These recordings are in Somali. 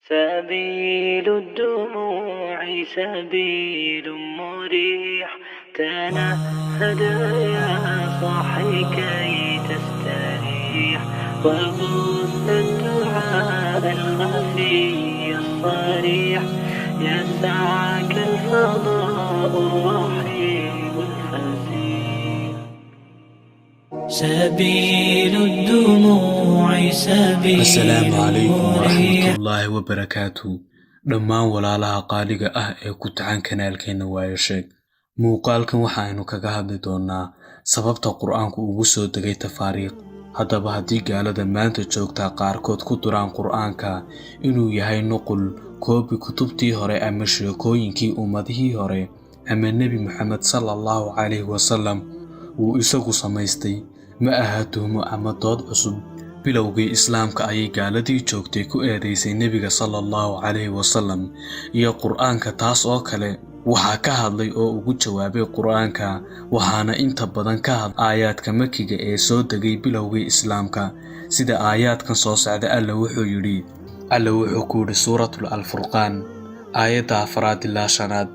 سبيل الدموع سبيل مريح، تنهد يا صاحي كي تستريح، وبث الدعاء الخفي الصريح، يسعك الفضاء الرحيم الفسيح. سبيل الدموع سبيل السلام عليكم ورحمة الله وبركاته. dhammaan walaalaha qaaliga ah ee ku tacan kanaalkeena waayo sheeg. muuqaalkan waxaanu kaga hadli doonaa sababta quraanku ugu soo degay tafaariiq. haddaba haddii gaalada maanta joogta qaarkood ku duraan quraanka inuu yahay nuqul koobi kutubtii hore ama sheekooyinkii ummadihii hore ama nabi maxamed sallallahu alayhi wasallam uu isagu samaystay, ma aha tuhmo ama dood cusub. bilowgii islaamka ayay gaaladii joogtay ku eedeysay nabiga sallallahu alayhi wasallam iyo quraanka, taas oo kale waxaa ka hadlay oo ugu jawaabay quraanka, waxaana inta badan ka hadlay aayaadka makiga ee soo degay bilowgii islaamka. sida aayaadkan soo socda alla wuxuu ku yidhi suuratul al-furqaan aayadda 4-5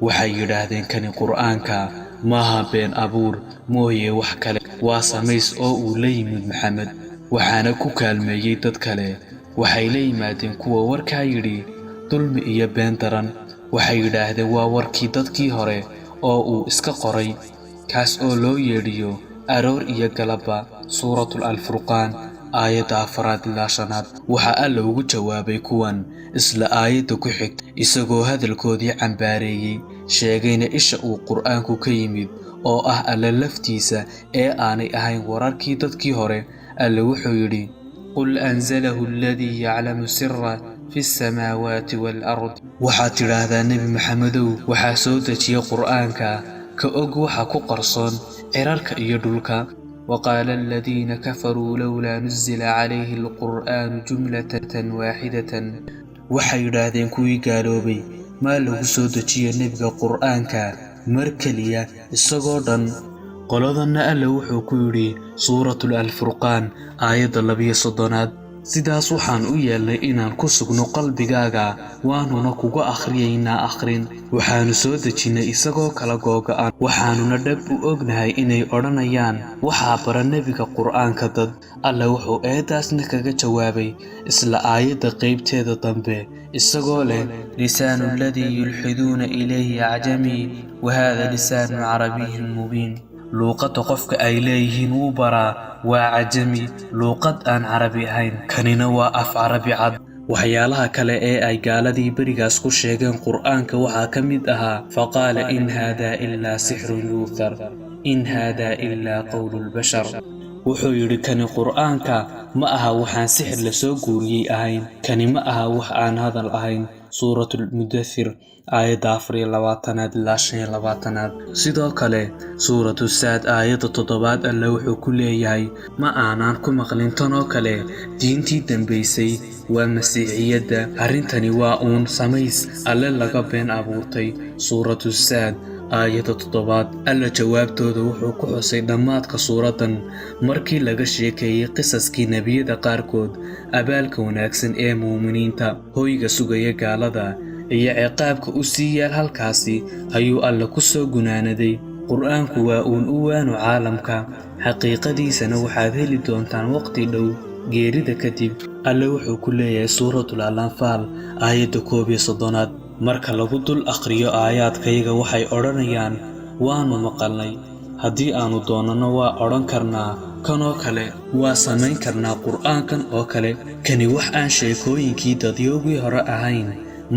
waxay yidhaahdeen kani quraanka maaha been abuur mooye wax kale, waa samays oo uu la yimid maxamed, waxaana ku kaalmeeyay dad kale. waxay la yimaadeen kuwa warkaa yidhi dulmi iyo been daran, waxay yidhaahdeen waa warkii dadkii hore oo uu iska qoray, kaas oo loo yeedhiyo aroor iyo galaba. suuratul al-furqaan aayadda 4-5 waxaa alla ugu jawaabay kuwan isla aayadda ku xigta, isagoo hadalkoodii cambaareeyey, sheegayna isha uu quraanku ka yimid oo ah alla laftiisa ee aanay ahayn wararkii dadkii hore. alla wuxuu yidhi qul anzalahu alladii yaclamu sirra fi الsamaawaati wاlأrض. waxaad tidhaahdaa nebi maxamedow, waxaa soo dejiya qur'aanka ka og waxa ku qarsoon cirarka iyo dhulka. waqaala aladiina kafaruu lowlaa nuzila calayhi alqur'aanu jumlatan waaxidatan. waxay yidhaahdeen kuwii gaaloobay, maa lagu soo dejiya nebiga qur'aanka mar keliya isagoo dhan. qoladanna alla wuxuu ku yidhi suuratul al-furqaan aayadda 32 sidaas waxaan u yeelnay inaan ku sugno qalbigaaga, waanuna kuga akhriyaynaa akhrin. waxaanu soo dejinnay isagoo kala googa'an, waxaanuna dhab u ognahay inay odhanayaan waxaa bara nebiga qur'aanka dad. alla wuxuu eedaasna kaga jawaabay isla aayadda qaybteeda dambe isagoo leh lisaanu aladii yulxiduuna ilayhi acjamii wa haada lisaanu carabiyin mubiin. luuqadda qofka ay leeyihiin wuu baraa waa cajami, luuqad aan carabi ahayn, kanina waa af carabi cad. waxyaalaha kale ee ay gaaladii berigaas ku sheegeen qur'aanka waxaa ka mid ahaa faqaala in haadaa ilaa sixrun yuuthar, in haadaa ilaa qowlulbashar. wuxuu yidhi kani qur'aanka ma aha waxaan sixir la soo guuriyey ahayn, kani ma aha wax aan hadal ahayn. suuratul mudaththir aayadda 24-25. sidoo kale suuratu saad aayadda 7 alla wuxuu ku leeyahay ma aanaan ku maqlin tanoo kale diintii dambaysay, waa masiixiyadda. arrintani waa uun samays alle laga been abuurtay. suuratu saad aayadda 7 alla jawaabtooda wuxuu ku xusay dhammaadka suuraddan markii laga sheekeeyey qisaskii nebiyada qaarkood, abaalka wanaagsan ee muuminiinta, hoyga sugaya gaalada iyo ciqaabka u sii yaal halkaasi, ayuu alla ku soo gunaanaday. qur'aanku waa uun u waano caalamka, xaqiiqadiisana waxaad heli doontaan waqti dhow geerida kadib. alla wuxuu ku leeyahay suuratul al-anfaal aayadda 31 marka lagu dul akhriyo aayaadkayga waxay odhanayaan waanu maqalnay, haddii aanu doonano waa odhan karnaa kanoo kale, waa samayn karnaa qur'aankan oo kale. kani wax aan sheekooyinkii dadyoogii hore ahayn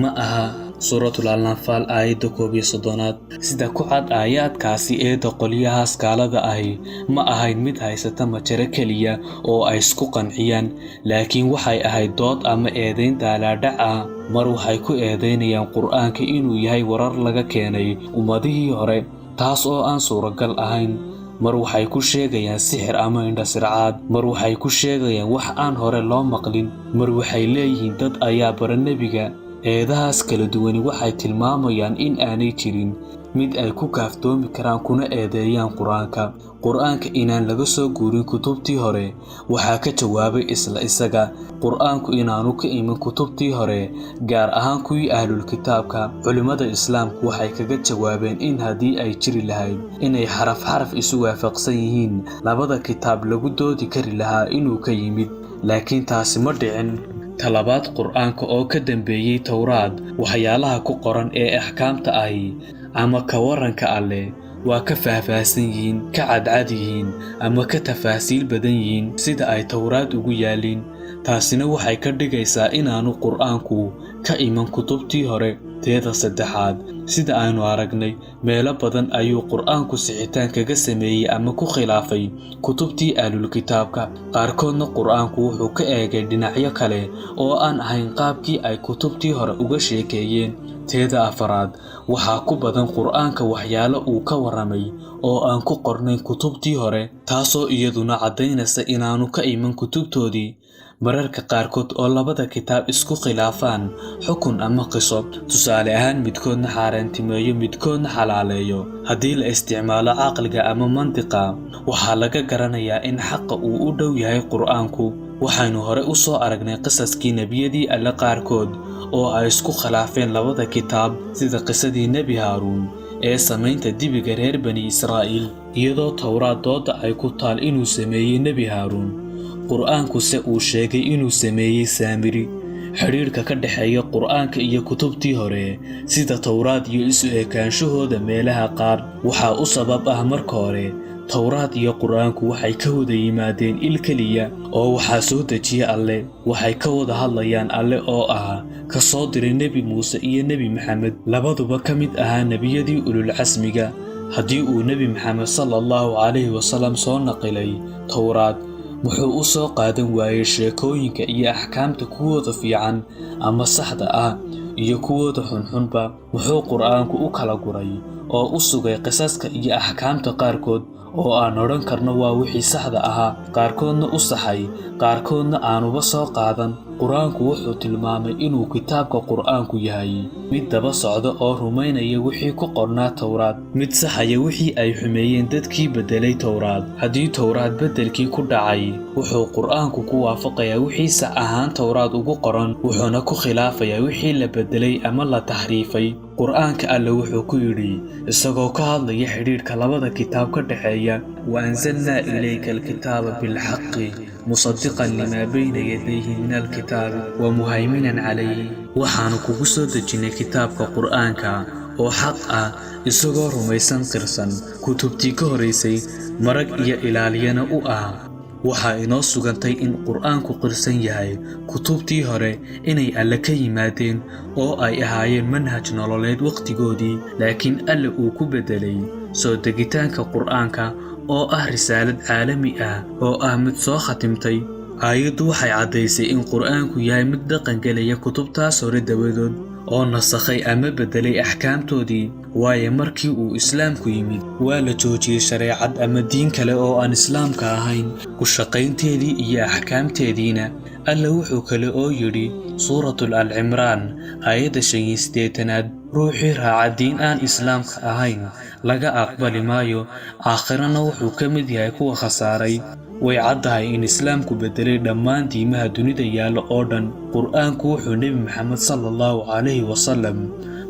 ma aha. suuratul al-anfaal aayadda 31 sida ku cad aayaadkaasi eedda qolyahaas gaalada ahi ma ahayn mid haysata majaro keliya oo ay isku qanciyaan, laakiin waxay ahayd dood ama eedayn daalaadhac ah. mar waxay ku eedaynayaan qur'aanka inuu yahay warar laga keenay ummadihii hore, taas oo aan suuragal ahayn. mar waxay ku sheegayaan sixir ama indhasircaad, mar waxay ku sheegayaan wax aan hore loo maqlin, mar waxay leeyihiin dad ayaa bara nebiga. eedahaas kala duwani waxay tilmaamayaan in aanay jirin mid ay ku kaaftoomi karaan kuna eedeeyaan qur'aanka inaan laga soo guurin kutubtii hore. waxaa ka jawaabay isla isaga qur'aanku inaanu ka iman kutubtii hore, gaar ahaan kuwii ahlul kitaabka. culimmada islaamku waxay kaga jawaabeen in haddii ay jiri lahayd inay xaraf isu waafaqsan yihiin labada kitaab lagu doodi kari lahaa inuu ka yimid, laakiin taasi ma dhicin. talabaad, qur'aanka oo ka dambeeyey towraad, waxyaalaha ku qoran ee axkaamta ahi ama ka waranka alleh waa ka faahfaahsan yihiin, ka cadcad yihiin, ama ka tafaasiil badan yihiin sida ay towraad ugu yaaliin. taasina waxay ka dhigaysaa inaanu qur'aanku ka iman kutubtii hore. teeda saddexaad, sida aynu aragnay, meelo badan ayuu qur'aanku sixitaan kaga sameeyey ama ku khilaafay kutubtii ahlul kitaabka. qaarkoodna qur'aanku wuxuu ka eegay dhinacyo kale oo aan ahayn qaabkii ay kutubtii hore uga sheekeeyeen. teeda afaraad, waxaa ku badan qur'aanka waxyaalo uu ka warramay oo aan ku qornayn kutubtii hore, taasoo iyaduna caddaynaysa inaanu ka iman kutubtoodii. mararka qaarkood oo labada kitaab isku khilaafaan xukun ama qiso, tusaale ahaan midkoodna xaaraantimeeyo midkoodna xalaaleeyo, haddii la isticmaalo caqliga ama mantiqa, waxaa laga garanayaa in xaqa uu u dhow yahay qur'aanku. waxaynu hore u soo aragnay qisaskii nebiyadii alle qaarkood oo ay isku khilaafeen labada kitaab, sida qisadii nebi haaruun ee samaynta dibiga reer bani israa'iil, iyadoo towraad dooda ay ku taal inuu sameeyey nebi haaruun, qur'aankuse uu sheegay inuu sameeyey saamiri. xidhiidhka ka dhexeeya qur'aanka iyo kutubtii hore sida towraad iyo isu ekaanshahooda meelaha qaar waxaa u sabab ah marka hore towraad iyo qur'aanku waxay ka wada yimaadeen il keliya oo waxaa soo dejiya alle. waxay ka wada hadlayaan alle oo ah ka soo diray nebi muuse iyo nebi maxamed, labaduba ka mid ahaa nebiyadii ululcasmiga. haddii uu nebi maxamed sallallahu calayhi wasallam soo naqilay towraad, muxuu u soo qaadan waayey sheekooyinka iyo axkaamta kuwooda fiican ama saxda ah iyo kuwooda xunxunba? muxuu qur'aanku u kala guray oo u sugay qisaska iyo axkaamta qaarkood oo aan odhan karno waa wixii saxda ahaa, qaarkoodna u saxay, qaarkoodna aanuba soo qaadan? qur'aanku wuxuu tilmaamay inuu kitaabka qur'aanku yahay mid daba socda oo rumaynaya wixii ku qornaa towraad, mid saxaya wixii ay xumeeyeen dadkii beddelay towraad. haddii towraad beddelkii ku dhacay, wuxuu qur'aanku ku waafaqayaa wixii sax ahaan towraad ugu qoran, wuxuuna ku khilaafayaa wixii la beddelay ama la taxriifay. qur'aanka alle wuxuu ku yidhi isagoo ka hadlaya xidhiidhka labada kitaab ka dhexeeya: waanzalnaa ilayka alkitaaba bilxaqi musaddiqan limaa bayna yadayhi min alkitaabi wa muhayminan calayhi. waxaanu kugu soo dejinnay kitaabka qur'aanka oo xaq ah, isagoo rumaysan qirsan kutubtii ka horaysay, marag iyo ilaaliyana u ah. waxaa inoo sugantay in qur'aanku qirsan yahay kutubtii hore inay alle ka yimaadeen oo ay ahaayeen manhaj nololeed wakhtigoodii, laakiin alle uu ku beddelay soo degitaanka qur'aanka oo ah risaalad caalami ah oo ah mid soo khatimtay. aayaddu waxay caddaysay in qur'aanku yahay mid dhaqangelaya kutubtaas hore dabadood oo nasakhay ama beddelay axkaamtoodii. waayo markii uu islaamku yimid, waa la joojiyey shareecad ama diin kale oo aan islaamka ahayn, ku shaqaynteedii iyo axkaamteediina. alle wuxuu kale oo yidhi suuratul alcimraan aayadda 85: ruuxii raaca diin aan islaamka ahayn laga aqbali maayo, aakhirana wuxuu ka mid yahay kuwa khasaaray. way caddahay in islaamku beddelay dhammaan diimaha dunida yaalla oo dhan. qur'aanku wuxuu nebi maxamed sallallahu calayhi wasallam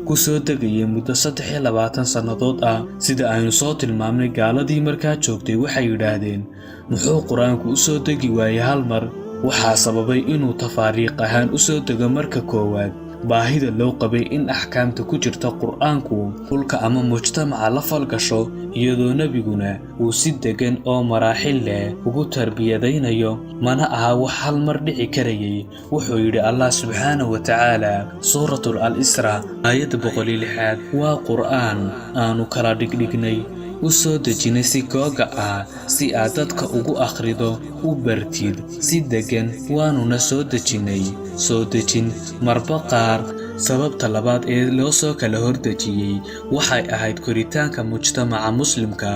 ku soo degayay muddo 23 sannadood ah. sida aynu soo tilmaamnay, gaaladii markaa joogtay waxay yidhaahdeen, muxuu qur'aanku u soo degi waayey hal mar? waxaa sababay inuu tafaariiq ahaan u soo dego marka koowaad baahida loo qabay in axkaamta ku jirta qur'aanku dhulka ama mujtamaca la falgasho, iyadoo nebiguna uu si deggan oo maraaxil leh ugu tarbiyadaynayo, mana aha wax hal mar dhici karayay. wuxuu yidhi allah subxaanahu wa tacaala suuratul al-isra aayadda 106: waa qur'aan aanu kala dhigdhignay, u soo dejinay si googa ah si aad dadka ugu akhrido, u bartid si deggan, waanuna soo dejinnay soo dejin marba qaar. sababta labaad ee loo soo kala hordejiyey waxay ahayd koritaanka mujtamaca muslimka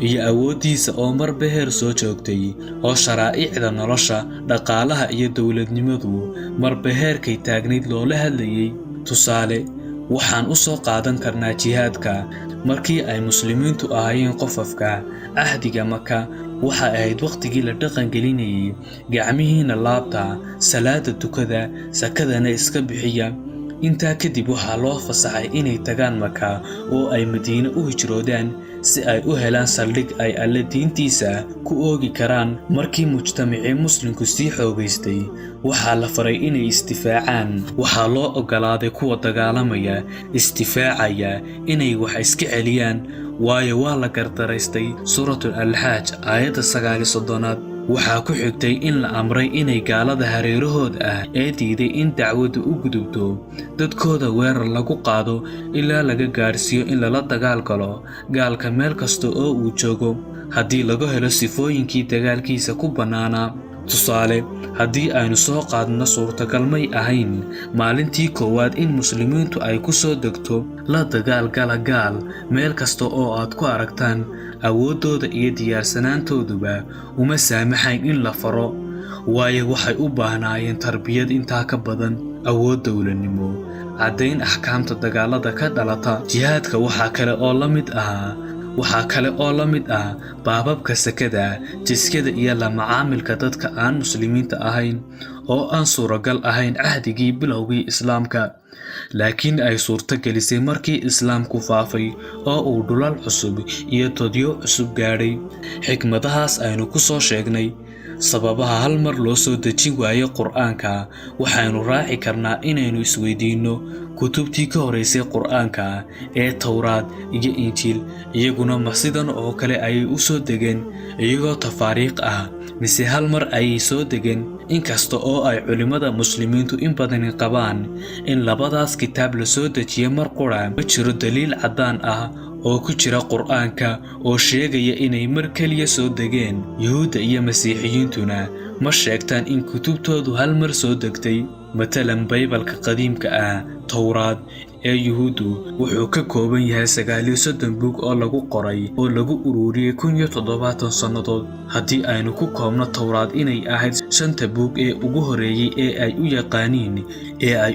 iyo awooddiisa oo marba heer soo joogtay, oo sharaa'icda nolosha, dhaqaalaha iyo dowladnimadu marba heerkay taagnayd loola hadlayay. tusaale, waxaan u soo qaadan karnaa jihaadka. markii ay muslimiintu ahaayeen qofafka ahdiga Maka waxa ahayd waqtigii la dhaqan gelinayay gacmihiina laabta salaada tukada sakadana iska bixiya intaa kadib waxaa loo fasaxay inay tagaan Maka oo ay Madiina u hijroodaan si ay u helaan saldhig ay Alle diintiisa ku oogi karaan markii mujtamacii muslimku sii xoogaystay waxaa la faray inay istifaacaan waxaa loo ogolaaday kuwa dagaalamaya istifaacaya inay wax iska celiyaan waayo waa la gardaraystay suuratul Al-Hajj aayadda 39 waxaa ku xigtay in la amray inay gaalada hareerahooda ah ee diiday in dacwadu u gudubto dadkooda weerar lagu qaado ilaa laga gaarsiiyo in lala dagaal galo gaalka meel kasta oo uu joogo haddii laga helo sifooyinkii dagaalkiisa ku bannaanaa tusaale haddii aynu soo qaadno suurtagal may ahayn maalintii koowaad in muslimiintu ay ku soo degto la dagaal gala gaal meel kasta oo aad ku aragtaan awooddooda iyo diyaarsanaantooduba uma saamaxayn in la faro waayo waxay u baahnaayeen tarbiyad intaa ka badan awood dowladnimo caddayn axkaamta dagaalada ka dhalata jihaadka waxaa kale oo la mid ah baababka sakada jiskada iyo la macaamilka dadka aan muslimiinta ahayn oo aan suuragal ahayn cahdigii bilowgii islaamka laakiin ay suurto gelisay markii islaamku faafay oo uu dhulal cusub iyo dadyo cusub gaadhay xikmadahaas aynu ku soo sheegnay sababaha hal mar loo soo dejin waayo qur'aanka waxaanu raaci karnaa inaynu isweydiinno kutubtii ka horeysay qur'aanka ee Tawraad iyo Injiil iyaguna ma sidan oo kale ayay u soo degeen iyagoo tafaariiq ah mise hal mar ayay soo degeen inkasta oo ay culimada muslimiintu in badan qabaan in labadaas kitaab la soo dejiyo mar qura ma jiro daliil caddaan ah oo ku jira qur'aanka oo sheegaya inay mar kaliya soo degeen yuhuudda iyo masiixiyiintuna ma sheegtaan in kutubtoodu hal mar soo degtay matalan baybalka qadiimka ah Tawraad ee yuhuuddu wuxuu ka kooban yahay 39 buug oo lagu qoray oo lagu ururiyay 17 sannadood haddii aynu ku koobno Tawraad inay ahayd 5 buug ee ugu horeeyay ee ay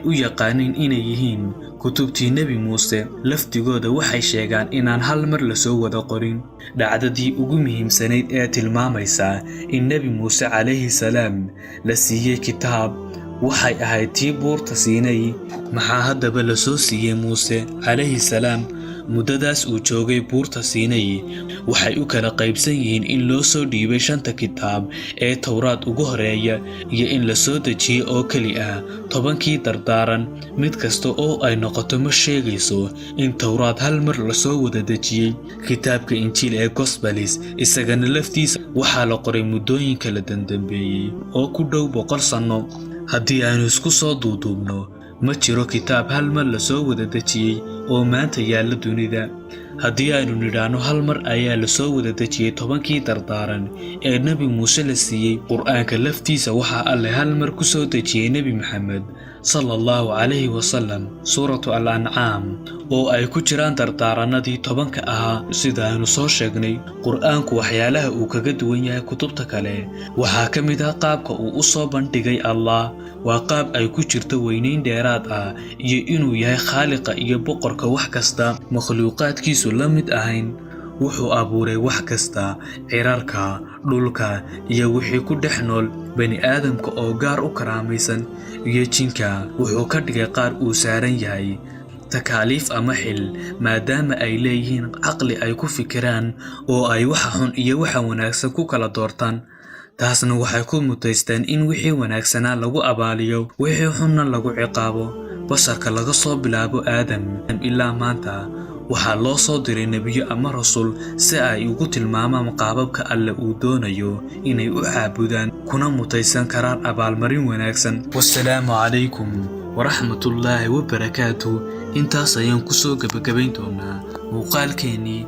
u yaqaaniin inay yihiin kutubtii Nebi Muuse laftigooda waxay sheegaan inaan hal mar la soo wada qorin dhacdadii ugu muhiimsanayd ee tilmaamaysa in Nebi Muuse calayhi salaam la siiyay kitaab waxay ahayd tii buurta Siinay maxaa haddaba la soo siiyay Muuse calayhi salaam muddadaas uu joogay buurta Siinay waxay u kala qaybsan yihiin in loo soo dhiibay 5 kitaab ee Tawraad ugu horeeya iyo in la soo dejiyay oo kali ah 10kii dardaaran mid kasta oo ay noqoto ma sheegayso in Tawraad hal mar la soo wada dejiyay kitaabka Injiil ee Gospels isagana laftiisa waxaa la qoray muddooyin kala dambeeyay oo ku dhow 100 sano haddii aynu isku soo duuduubno ma jiro kitaab hal mar la soo wada dejiyay oo maanta yaalla dunida haddii aynu nidhaano hal mar ayaa la soo wada dejiyay 10kii dardaaran ee Nebi Muuse la siiyay qur'aanka laftiisa waxaa Alle hal mar ku soo dejiyay Nebi Maxamed sallallahu alayhi wasallam suuratu Al-An'am oo ay ku jiraan dardaaranadii 10ka ahaa sida aynu soo sheegnay qur'aanku waxyaalaha uu kaga duwan yahay kutubta kale waxaa ka mid ah qaabka uu u soo bandhigay Allah waa qaab ay ku jirto weynayn dheeraad ah iyo inuu yahay khaaliqa iyo boqorka wax kasta makhluuqaadkiisu la mid ahayn wuxuu abuuray wax kasta cirarka dhulka iyo wixii ku dhex nool bani aadamka oo gaar u karaamaysan iyo jinka wuxuu ka dhigay qaar uu saaran yahay takaaliif ama xil maadaama ay leeyihiin caqli ay ku fikiraan oo ay waxa xun iyo waxa wanaagsan ku kala doortaan taasna waxay ku mutaysteen in wixii wanaagsanaa lagu abaaliyo wixii xunna lagu ciqaabo basharka laga soo bilaabo aadam ilaa maanta waxaa loo soo diray nebiyo ama rasuul si ay ugu tilmaamaan qaababka Alle uu doonayo inay u caabudaan kuna mutaysan karaan abaalmarin wanaagsan wassalaamu calaykum waraxmatullaahi wabarakaatuh intaas ayaan ku soo gabagabayn doonaa muuqaalkeenii